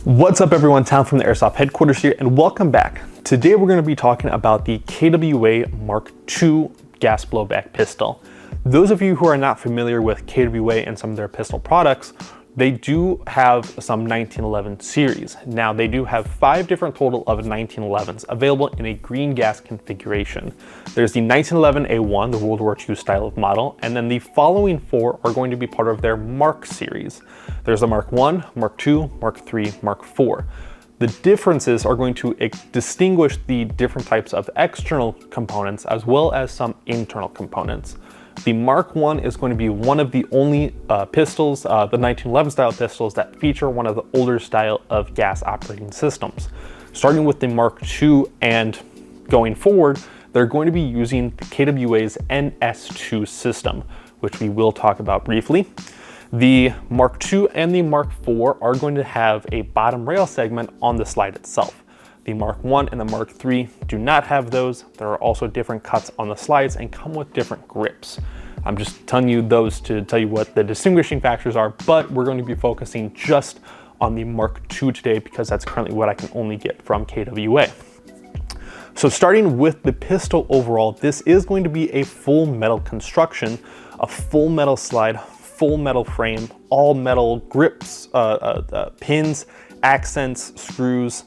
What's up everyone, Tom from the Airsoft headquarters here, and welcome back. Today we're going to be talking about the KWA Mark II gas blowback pistol. Those of you who are not familiar with KWA and some of their pistol products, they do have some 1911 series. Now they do have 5 different total of 1911s available in a green gas configuration. There's the 1911A1, the World War II style of model, and then the following 4 are going to be part of their Mark series. There's the Mark I, Mark II, Mark III, Mark IV. The differences are going to distinguish the different types of external components as well as some internal components. The Mark I is going to be one of the only pistols, the 1911 style pistols, that feature one of the older style of gas operating systems. Starting with the Mark II and going forward, they're going to be using the KWA's Ns2 system, which we will talk about briefly. The Mark II and the Mark IV are going to have a bottom rail segment on the slide itself. The Mark I and the Mark III do not have those. There are also different cuts on the slides and come with different grips. I'm just telling you those to tell you what the distinguishing factors are, but we're going to be focusing just on the Mark II today because that's currently what I can only get from KWA. So starting with the pistol overall, this is going to be a full metal construction, a full metal slide, full metal frame, all metal grips, pins, accents, screws.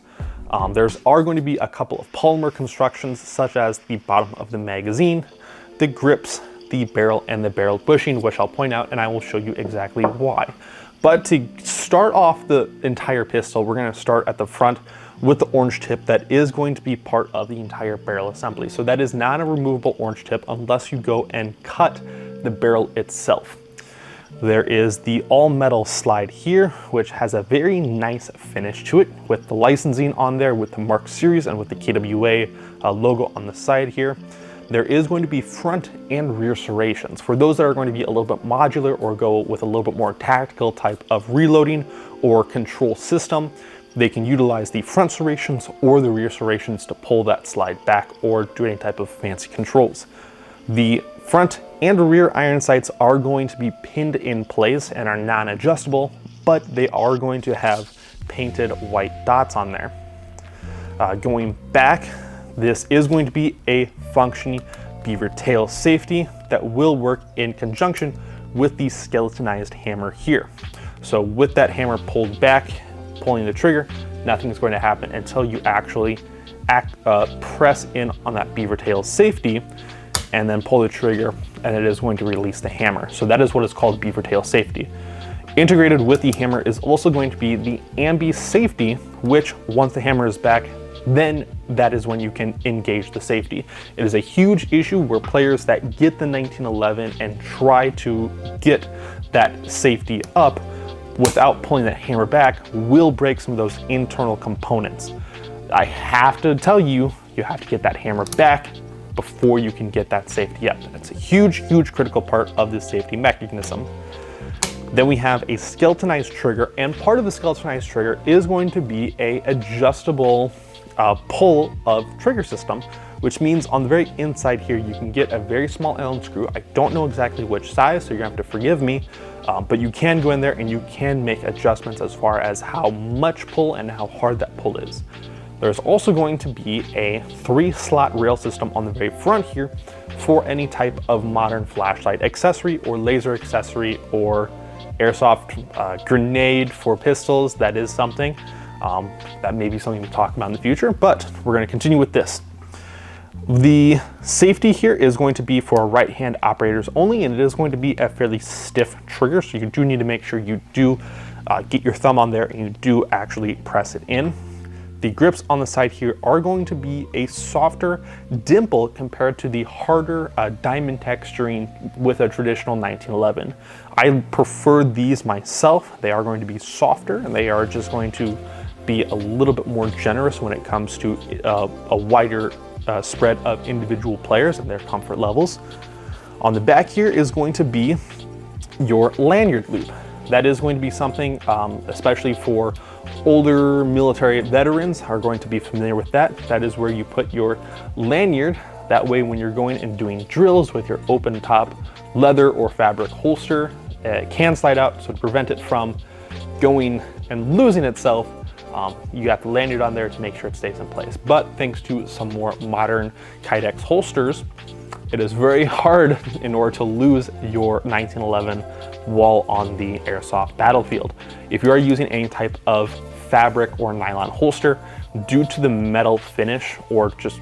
Are going to be a couple of polymer constructions such as the bottom of the magazine, the grips, the barrel, and the barrel bushing, which I'll point out and I will show you exactly why. But to start off the entire pistol, we're going to start at the front with the orange tip that is going to be part of the entire barrel assembly. So that is not a removable orange tip unless you go and cut the barrel itself. There is the all metal slide here, which has a very nice finish to it with the licensing on there with the Mark series and with the KWA logo on the side here. There is going to be front and rear serrations. For those that are going to be a little bit modular or go with a little bit more tactical type of reloading or control system, they can utilize the front serrations or the rear serrations to pull that slide back or do any type of fancy controls. The front and rear iron sights are going to be pinned in place and are non-adjustable, but they are going to have painted white dots on there. Going back, this is going to be a functioning beaver tail safety that will work in conjunction with the skeletonized hammer here. So with that hammer pulled back, pulling the trigger, nothing's going to happen until you actually press in on that beaver tail safety and then pull the trigger, and it is going to release the hammer. So that is what is called beaver tail safety. Integrated with the hammer is also going to be the ambi safety, which once the hammer is back, then that is when you can engage the safety. It is a huge issue where players that get the 1911 and try to get that safety up without pulling that hammer back will break some of those internal components. I have to tell you, you have to get that hammer back before you can get that safety up. That's a huge critical part of this safety mechanism. Then we have a skeletonized trigger, and part of the skeletonized trigger is going to be a adjustable pull of trigger system, which means on the very inside here you can get a very small Allen screw. I don't know exactly which size, so you're gonna have to forgive me, but you can go in there and you can make adjustments as far as how much pull and how hard that pull is. There's also going to be a 3-slot rail system on the very front here for any type of modern flashlight accessory or laser accessory or airsoft grenade for pistols. That is something that may be something we'll talk about in the future, but we're going to continue with this. The safety here is going to be for right-hand operators only, and it is going to be a fairly stiff trigger, so you do need to make sure you do get your thumb on there and you do actually press it in. The grips on the side here are going to be a softer dimple compared to the harder diamond texturing with a traditional 1911. I prefer these myself. They are going to be softer and they are just going to be a little bit more generous when it comes to a wider spread of individual players and their comfort levels. On the back here is going to be your lanyard loop. That is going to be something, especially for older military veterans are going to be familiar with that. That is where you put your lanyard. That way when you're going and doing drills with your open top leather or fabric holster, it can slide out, so to prevent it from going and losing itself, You got the lanyard on there to make sure it stays in place. But thanks to some more modern Kydex holsters, it is very hard in order to lose your 1911 while on the airsoft battlefield. If you are using any type of fabric or nylon holster, due to the metal finish, or just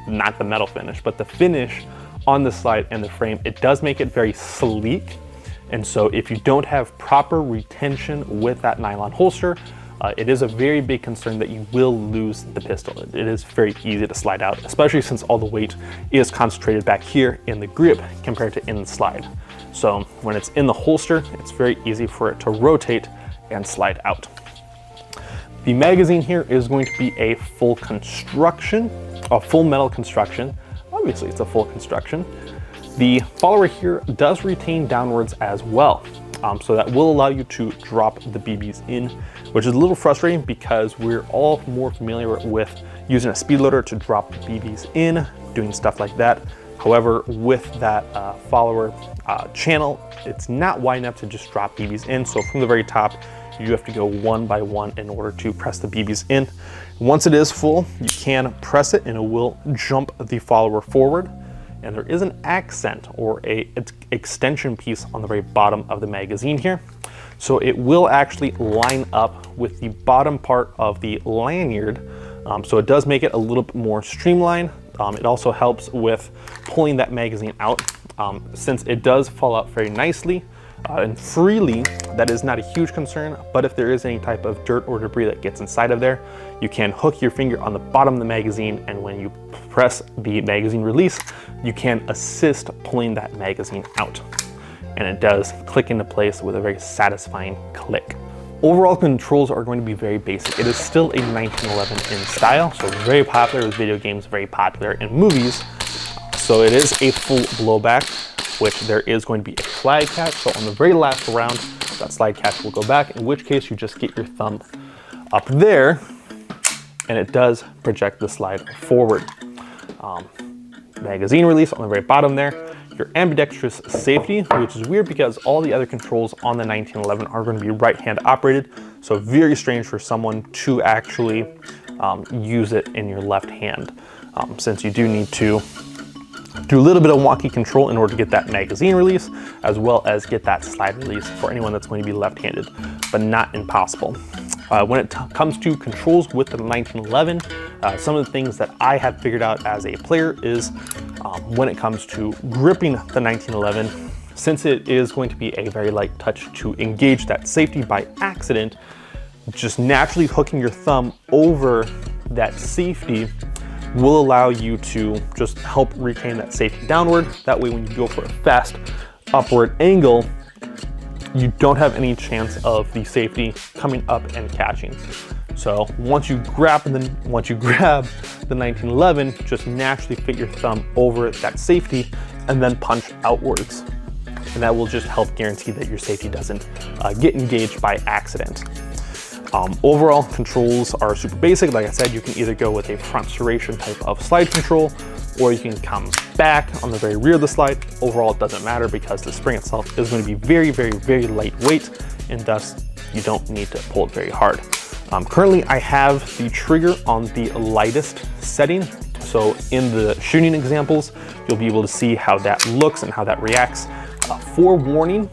not the metal finish, but the finish on the slide and the frame, it does make it very sleek. And so if you don't have proper retention with that nylon holster, it is a very big concern that you will lose the pistol. It is very easy to slide out, especially since all the weight is concentrated back here in the grip compared to in the slide. So when it's in the holster, it's very easy for it to rotate and slide out. The magazine here is going to be a full construction, a full metal construction. Obviously it's a full construction. The follower here does retain downwards as well. So that will allow you to drop the BBs in, which is a little frustrating because we're all more familiar with using a speed loader to drop the BBs in, doing stuff like that. However, with that follower channel, it's not wide enough to just drop BBs in. So from the very top, you have to go one by one in order to press the BBs in. Once it is full, you can press it and it will jump the follower forward. And there is an accent or a extension piece on the very bottom of the magazine here. So it will actually line up with the bottom part of the lanyard. So it does make it a little bit more streamlined. It also helps with pulling that magazine out. Since it does fall out very nicely and freely, that is not a huge concern, but if there is any type of dirt or debris that gets inside of there, you can hook your finger on the bottom of the magazine, and when you press the magazine release, you can assist pulling that magazine out. And it does click into place with a very satisfying click. Overall controls are going to be very basic. It is still a 1911 in style, so very popular with video games, very popular in movies. So it is a full blowback, which there is going to be a slide catch. So on the very last round, that slide catch will go back, in which case you just get your thumb up there and it does project the slide forward. Magazine release on the very bottom there. Your ambidextrous safety, which is weird because all the other controls on the 1911 are going to be right-hand operated. So very strange for someone to actually use it in your left hand, since you do need to do a little bit of wonky control in order to get that magazine release, as well as get that slide release for anyone that's going to be left-handed, but not impossible. When it comes to controls with the 1911, some of the things that I have figured out as a player is when it comes to gripping the 1911, since it is going to be a very light touch to engage that safety by accident, just naturally hooking your thumb over that safety will allow you to just help retain that safety downward. That way when you go for a fast upward angle, you don't have any chance of the safety coming up and catching. So once you grab the 1911, just naturally fit your thumb over that safety and then punch outwards. And that will just help guarantee that your safety doesn't get engaged by accident. Overall controls are super basic. Like I said, you can either go with a front serration type of slide control, or you can come back on the very rear of the slide. Overall, it doesn't matter because the spring itself is going to be very, very, very lightweight, and thus you don't need to pull it very hard. Currently, I have the trigger on the lightest setting. So in the shooting examples, you'll be able to see how that looks and how that reacts. Forewarning,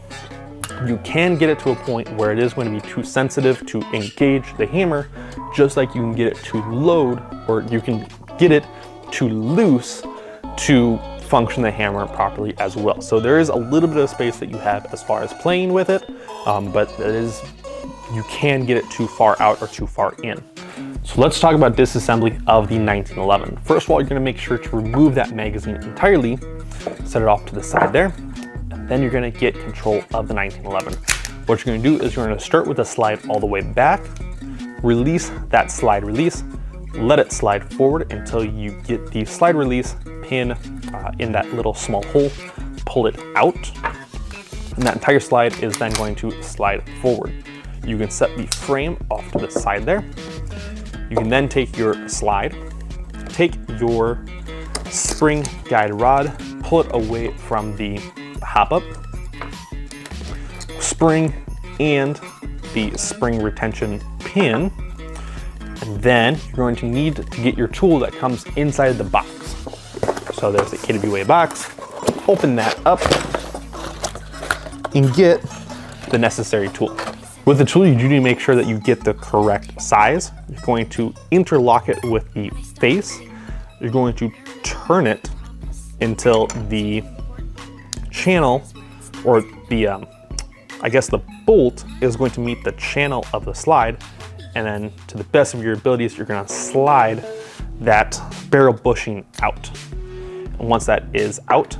you can get it to a point where it is going to be too sensitive to engage the hammer, just like you can get it too load, or you can get it too loose to function the hammer properly as well. So there is a little bit of space that you have as far as playing with it, but you can get it too far out or too far in. So let's talk about disassembly of the 1911. First of all, you're going to make sure to remove that magazine entirely, set it off to the side there, and then you're going to get control of the 1911. What you're going to do is you're going to start with a slide all the way back, release that slide release, let it slide forward until you get the slide release pin in that little small hole, pull it out, and that entire slide is then going to slide forward. You can set the frame off to the side there. You can then take your slide, take your spring guide rod, pull it away from the hop up, spring and the spring retention pin, And then you're going to need to get your tool that comes inside the box. So there's the KWA box. Open that up and get the necessary tool. With the tool, you do need to make sure that you get the correct size. You're going to interlock it with the face. You're going to turn it until the channel, or the, I guess the bolt is going to meet the channel of the slide. And then to the best of your abilities, you're gonna slide that barrel bushing out. And once that is out,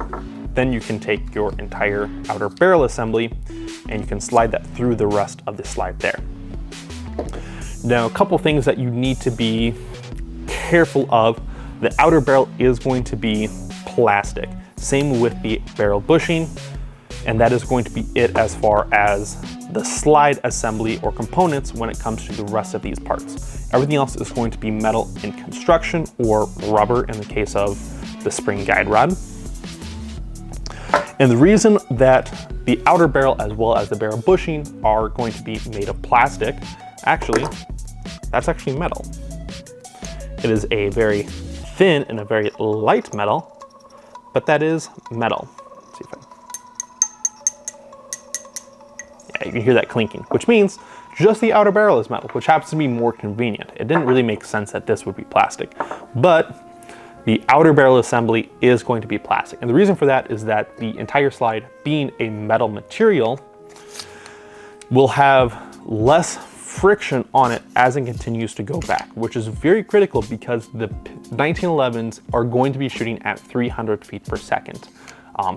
then you can take your entire outer barrel assembly and you can slide that through the rest of the slide there. Now, a couple things that you need to be careful of. The outer barrel is going to be plastic. Same with the barrel bushing, and that is going to be it as far as the slide assembly or components when it comes to the rest of these parts. Everything else is going to be metal in construction or rubber in the case of the spring guide rod. And the reason that the outer barrel as well as the barrel bushing are going to be made of plastic, actually, that's actually metal. It is a very thin and a very light metal, but that is metal. Let's see if yeah, you can hear that clinking, which means just the outer barrel is metal, which happens to be more convenient. It didn't really make sense that this would be plastic, but the outer barrel assembly is going to be plastic. And the reason for that is that the entire slide, being a metal material, will have less friction on it as it continues to go back, which is very critical because the 1911s are going to be shooting at 300 feet per second.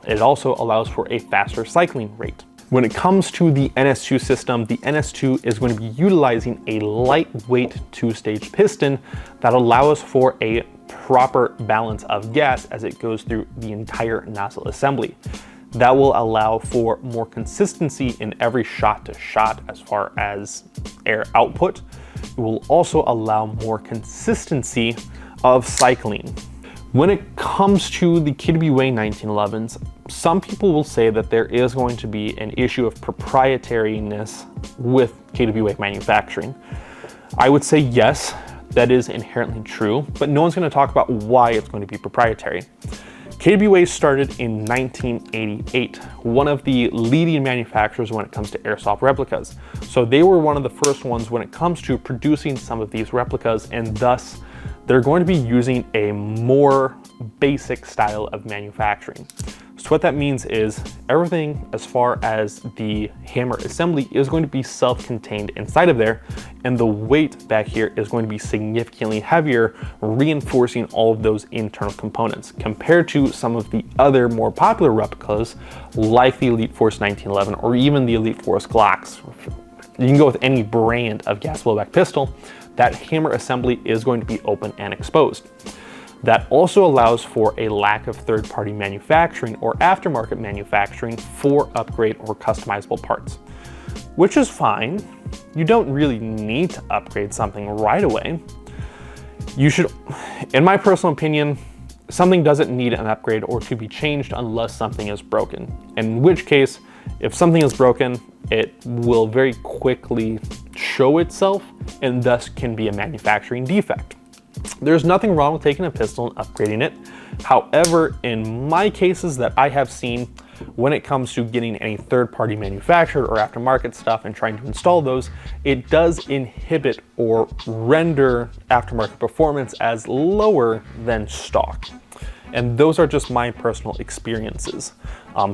It also allows for a faster cycling rate. When it comes to the Ns2 system, the Ns2 is going to be utilizing a lightweight two-stage piston that allows for a proper balance of gas as it goes through the entire nozzle assembly. That will allow for more consistency in every shot to shot as far as air output. It will also allow more consistency of cycling. When it comes to the KWA 1911s, some people will say that there is going to be an issue of proprietariness with KWA manufacturing. I would say yes, that is inherently true, but no one's going to talk about why it's going to be proprietary. KWA started in 1988, one of the leading manufacturers when it comes to airsoft replicas. So they were one of the first ones when it comes to producing some of these replicas, and thus they're going to be using a more basic style of manufacturing. So what that means is everything as far as the hammer assembly is going to be self-contained inside of there, and the weight back here is going to be significantly heavier, reinforcing all of those internal components compared to some of the other more popular replicas like the Elite Force 1911 or even the Elite Force Glocks. You can go with any brand of gas blowback pistol. That hammer assembly is going to be open and exposed. That also allows for a lack of third-party manufacturing or aftermarket manufacturing for upgrade or customizable parts, which is fine. You don't really need to upgrade something right away. You should, in my personal opinion, something doesn't need an upgrade or to be changed unless something is broken. In which case, if something is broken, it will very quickly show itself and thus can be a manufacturing defect. There's nothing wrong with taking a pistol and upgrading it. However, in my cases that I have seen, when it comes to getting any third-party manufactured or aftermarket stuff and trying to install those, it does inhibit or render aftermarket performance as lower than stock. And those are just my personal experiences.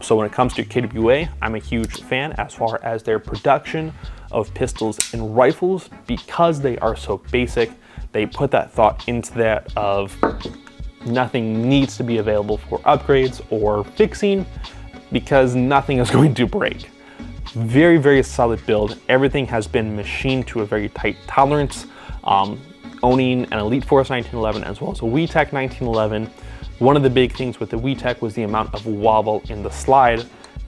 So when it comes to KWA, I'm a huge fan as far as their production of pistols and rifles because they are so basic. They put that thought into that of nothing needs to be available for upgrades or fixing because nothing is going to break. Very, very solid build. Everything has been machined to a very tight tolerance. Owning an Elite Force 1911 as well as a WeTech 1911, one of the big things with the WeTech was the amount of wobble in the slide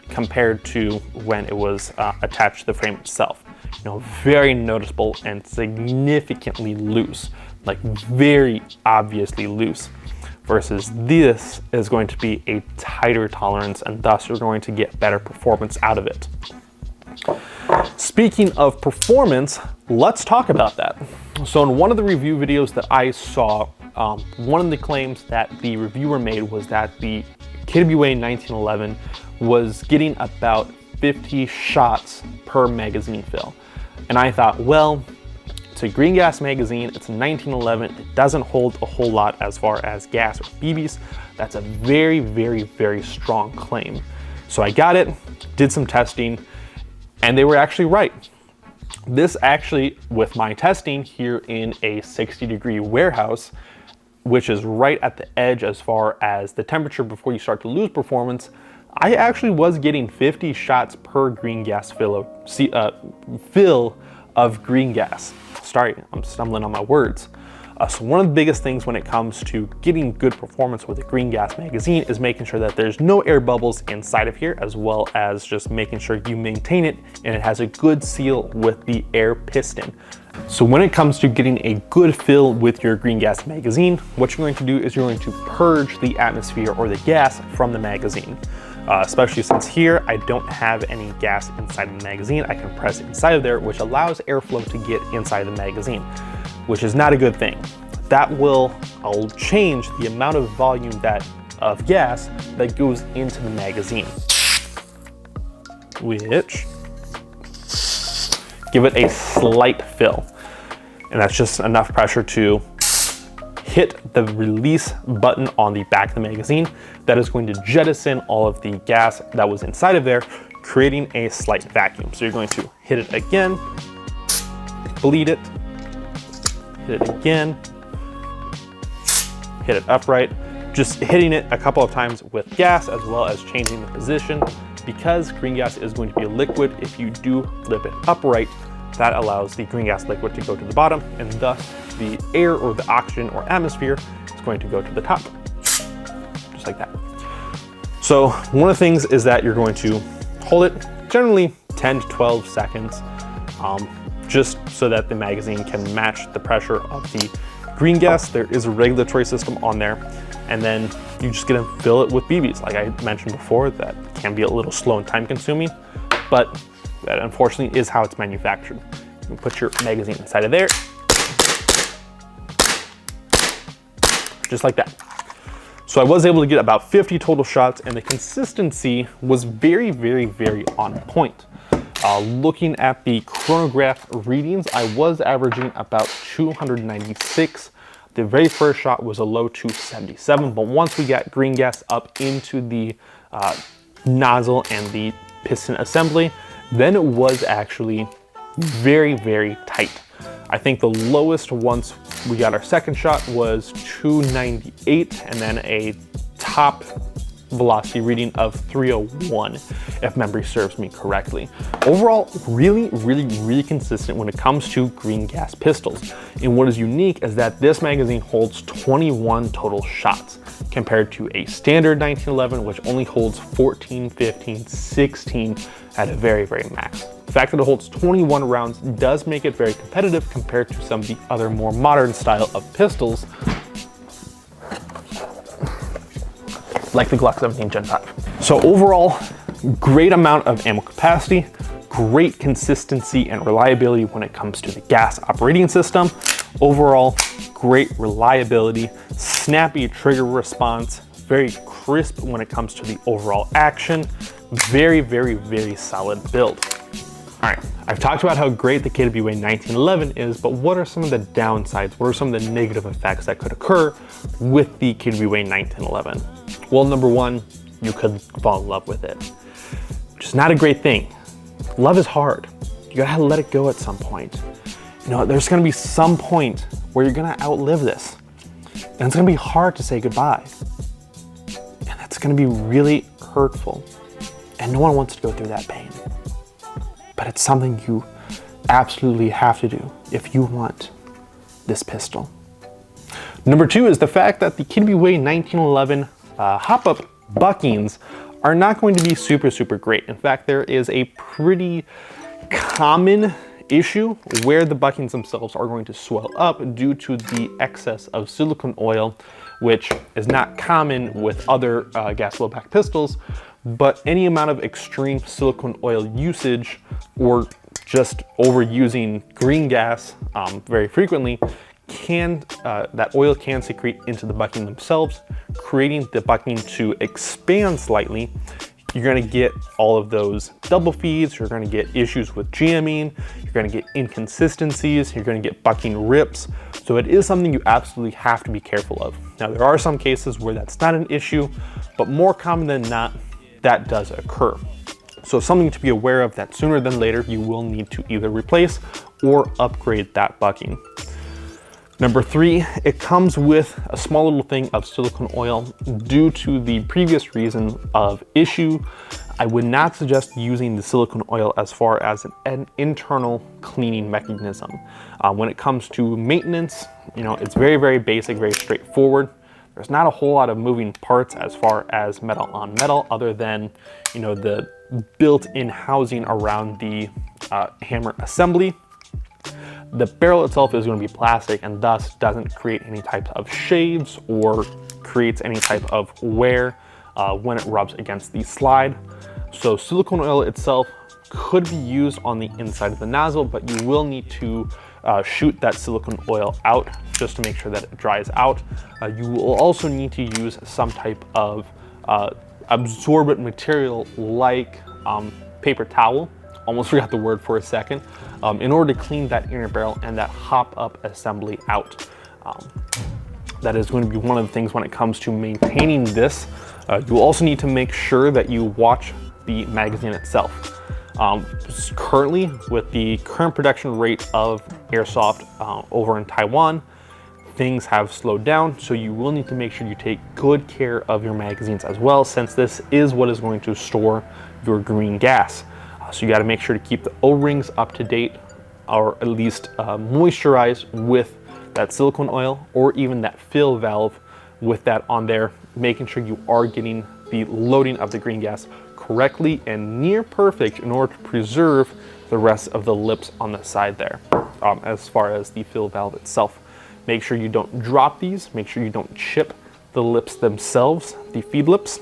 compared to when it was attached to the frame itself. You know, very noticeable and significantly loose, like very obviously loose, versus this is going to be a tighter tolerance and thus you're going to get better performance out of it. Speaking of performance, let's talk about that. So in one of the review videos that I saw, one of the claims that the reviewer made was that the KWA 1911 was getting about 50 shots per magazine fill. And I thought, well, it's a green gas magazine, it's a 1911, it doesn't hold a whole lot as far as gas or BBs. That's a very, very, very strong claim. So I got it, did some testing, and they were actually right. This actually, with my testing here in a 60-degree warehouse, which is right at the edge as far as the temperature before you start to lose performance, I actually was getting 50 shots per green gas fill of green gas. Sorry, I'm stumbling on my words. So one of the biggest things when it comes to getting good performance with a green gas magazine is making sure that there's no air bubbles inside of here, as well as just making sure you maintain it and it has a good seal with the air piston. So when it comes to getting a good fill with your green gas magazine, what you're going to do is you're going to purge the atmosphere or the gas from the magazine. Especially since here I don't have any gas inside the magazine, I can press inside of there, which allows airflow to get inside the magazine, which is not a good thing. That will change the amount of volume of gas that goes into the magazine, which give it a slight fill. And that's just enough pressure to hit the release button on the back of the magazine. That is going to jettison all of the gas that was inside of there, creating a slight vacuum. So you're going to hit it again, bleed it, hit it again, hit it upright, just hitting it a couple of times with gas as well as changing the position. Because green gas is going to be a liquid, if you do flip it upright, that allows the green gas liquid to go to the bottom, and thus the air or the oxygen or atmosphere is going to go to the top, just like that. So one of the things is that you're going to hold it generally 10 to 12 seconds, just so that the magazine can match the pressure of the green gas. There is a regulatory system on there, and then you're just gonna fill it with BBs. Like I mentioned before, that can be a little slow and time consuming, but that unfortunately is how it's manufactured. You put your magazine inside of there, just like that. So I was able to get about 50 total shots, and the consistency was very, very, very on point. Looking at the chronograph readings, I was averaging about 296. The very first shot was a low 277, but once we got green gas up into the nozzle and the piston assembly, then it was actually very, very tight. I think the lowest once we got our second shot was 298, and then a top velocity reading of 301, if memory serves me correctly. Overall, really, really, really consistent when it comes to green gas pistols. And what is unique is that this magazine holds 21 total shots, compared to a standard 1911, which only holds 14, 15, 16 at a very, very max. The fact that it holds 21 rounds does make it very competitive compared to some of the other more modern style of pistols, like the Glock 17 Gen 5. So overall, great amount of ammo capacity, great consistency and reliability when it comes to the gas operating system. Overall, great reliability, snappy trigger response, very crisp when it comes to the overall action. Very, very, very solid build. All right, I've talked about how great the KWA 1911 is, but what are some of the downsides? What are some of the negative effects that could occur with the KWA 1911? Well, number one, you could fall in love with it, which is not a great thing. Love is hard. You gotta let it go at some point. You know, there's gonna be some point where you're gonna outlive this, and it's gonna be hard to say goodbye. And it's gonna be really hurtful, and no one wants to go through that pain. But it's something you absolutely have to do if you want this pistol. Number two is the fact that the KWA 1911 hop-up buckings are not going to be super, super great. In fact, there is a pretty common issue where the buckings themselves are going to swell up due to the excess of silicone oil, which is not common with other gas blowback pistols, but any amount of extreme silicone oil usage or just overusing green gas very frequently that oil can secrete into the bucking themselves, creating the bucking to expand slightly. You're going to get all of those double feeds, you're going to get issues with jamming, you're going to get inconsistencies, you're going to get bucking rips. So it is something you absolutely have to be careful of. Now there are some cases where that's not an issue, but more common than not, that does occur. So something to be aware of that sooner than later, you will need to either replace or upgrade that bucking. Number 3, it comes with a small little thing of silicone oil. Due to the previous reason of issue, I would not suggest using the silicone oil as far as an internal cleaning mechanism. When it comes to maintenance, it's very, very basic, very straightforward. There's not a whole lot of moving parts as far as metal on metal, other than, the built-in housing around the hammer assembly. The barrel itself is going to be plastic and thus doesn't create any type of shaves or creates any type of wear when it rubs against the slide. So silicone oil itself could be used on the inside of the nozzle, but you will need to shoot that silicone oil out just to make sure that it dries out. You will also need to use some type of absorbent material like paper towel. Almost forgot the word for a second, in order to clean that inner barrel and that hop-up assembly out. That is going to be one of the things when it comes to maintaining this. You also need to make sure that you watch the magazine itself. Currently, with the current production rate of Airsoft over in Taiwan, things have slowed down, so you will need to make sure you take good care of your magazines as well, since this is what is going to store your green gas. So you got to make sure to keep the O-rings up to date, or at least moisturized with that silicone oil, or even that fill valve with that on there, making sure you are getting the loading of the green gas correctly and near perfect in order to preserve the rest of the lips on the side there. As far as the fill valve itself, make sure you don't drop these, make sure you don't chip the lips themselves, the feed lips.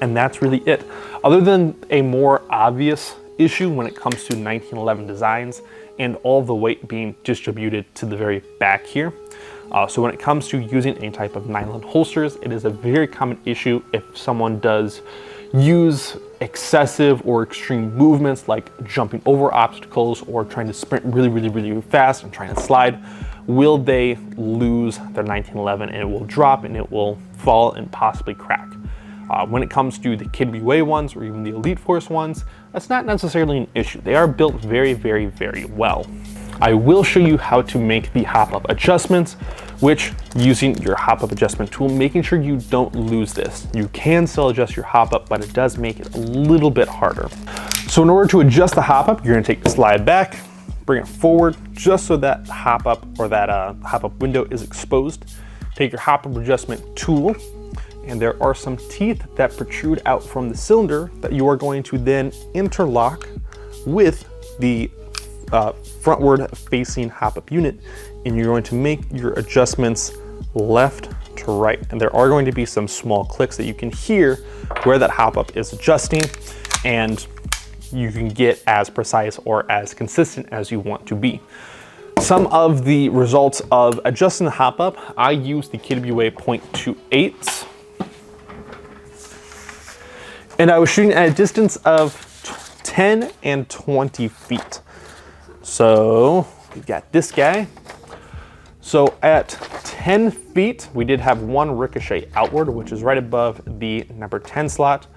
And that's really it. Other than a more obvious issue when it comes to 1911 designs and all the weight being distributed to the very back here. So when it comes to using any type of nylon holsters, it is a very common issue if someone does use excessive or extreme movements like jumping over obstacles or trying to sprint really, really, really fast and trying to slide. Will they lose their 1911 and it will drop and it will fall and possibly crack? When it comes to the KWA ones or even the Elite Force ones, that's not necessarily an issue. They are built very, very, very well. I will show you how to make the hop-up adjustments, which using your hop-up adjustment tool, making sure you don't lose this. You can still adjust your hop-up, but it does make it a little bit harder. So in order to adjust the hop-up, you're gonna take the slide back, bring it forward just so that hop-up or that hop-up window is exposed. Take your hop-up adjustment tool, and there are some teeth that protrude out from the cylinder that you are going to then interlock with the frontward facing hop-up unit, and you're going to make your adjustments left to right. And there are going to be some small clicks that you can hear where that hop-up is adjusting, and you can get as precise or as consistent as you want to be. Some of the results of adjusting the hop-up, I use the KWA 0.28. And I was shooting at a distance of 10 and 20 feet. So we've got this guy. So at 10 feet, we did have one ricochet outward, which is right above the number 10 slot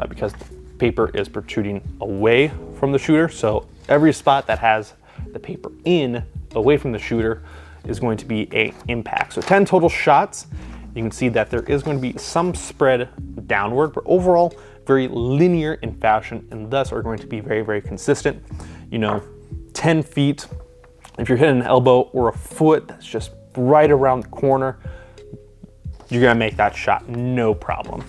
because the paper is protruding away from the shooter. So every spot that has the paper in away from the shooter is going to be an impact. So 10 total shots. You can see that there is going to be some spread downward, but overall, very linear in fashion, and thus are going to be very, very consistent. 10 feet, if you're hitting an elbow or a foot that's just right around the corner, you're gonna make that shot, no problem.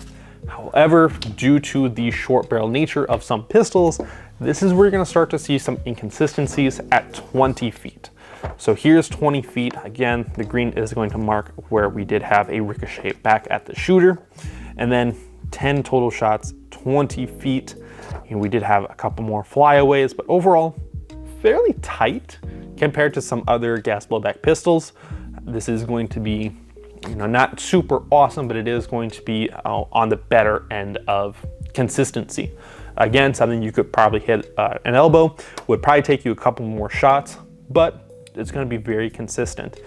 However, due to the short barrel nature of some pistols, this is where you're gonna start to see some inconsistencies at 20 feet. So here's 20 feet. Again, the green is going to mark where we did have a ricochet back at the shooter. And then 10 total shots, 20 feet. And we did have a couple more flyaways, but overall, fairly tight compared to some other gas blowback pistols. This is going to be, not super awesome, but it is going to be on the better end of consistency. Again, something you could probably hit an elbow, would probably take you a couple more shots, but it's going to be very consistent.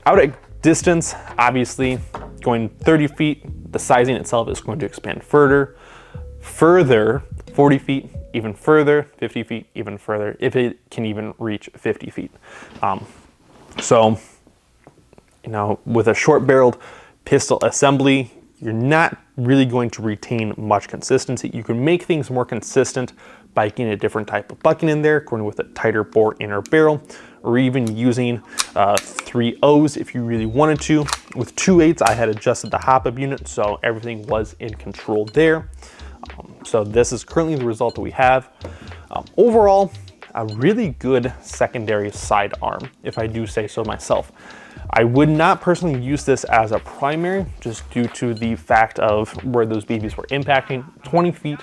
Out at distance, obviously, going 30 feet, the sizing itself is going to expand further, 40 feet, even further, 50 feet, even further, if it can even reach 50 feet. So, with a short-barreled pistol assembly, you're not really going to retain much consistency. You can make things more consistent by getting a different type of bucking in there, going with a tighter bore inner barrel, or even using 3 O's if you really wanted to. With 2 8s, I had adjusted the hop-up unit, so everything was in control there. So this is currently the result that we have. Overall, a really good secondary sidearm, if I do say so myself. I would not personally use this as a primary, just due to the fact of where those BBs were impacting. 20 feet,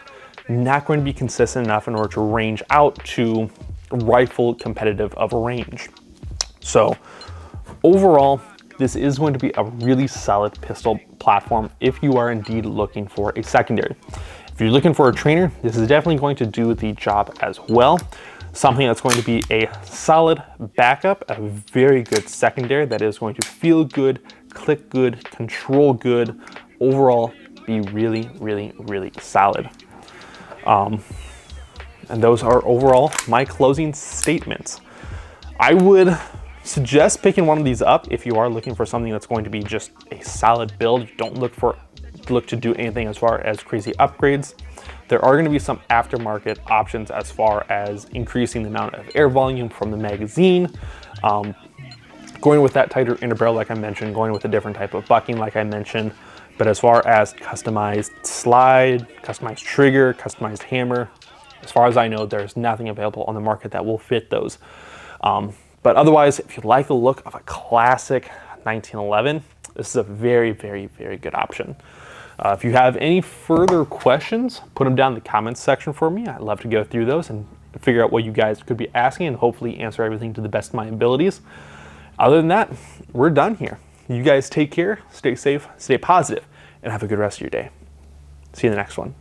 not going to be consistent enough in order to range out to rifle competitive of a range. So overall, this is going to be a really solid pistol platform if you are indeed looking for a secondary. If you're looking for a trainer, this is definitely going to do the job as well. Something that's going to be a solid backup, a very good secondary that is going to feel good, click good, control good, overall be really, really, really solid. And those are overall my closing statements. I would suggest picking one of these up if you are looking for something that's going to be just a solid build. Don't look to do anything as far as crazy upgrades. There are going to be some aftermarket options as far as increasing the amount of air volume from the magazine, going with that tighter inner barrel like I mentioned, going with a different type of bucking like I mentioned. But as far as customized slide, customized trigger, customized hammer, as far as I know, there's nothing available on the market that will fit those. But otherwise, if you like the look of a classic 1911, this is a very, very, very good option. If you have any further questions, put them down in the comments section for me. I'd love to go through those and figure out what you guys could be asking and hopefully answer everything to the best of my abilities. Other than that, we're done here. You guys take care, stay safe, stay positive, and have a good rest of your day. See you in the next one.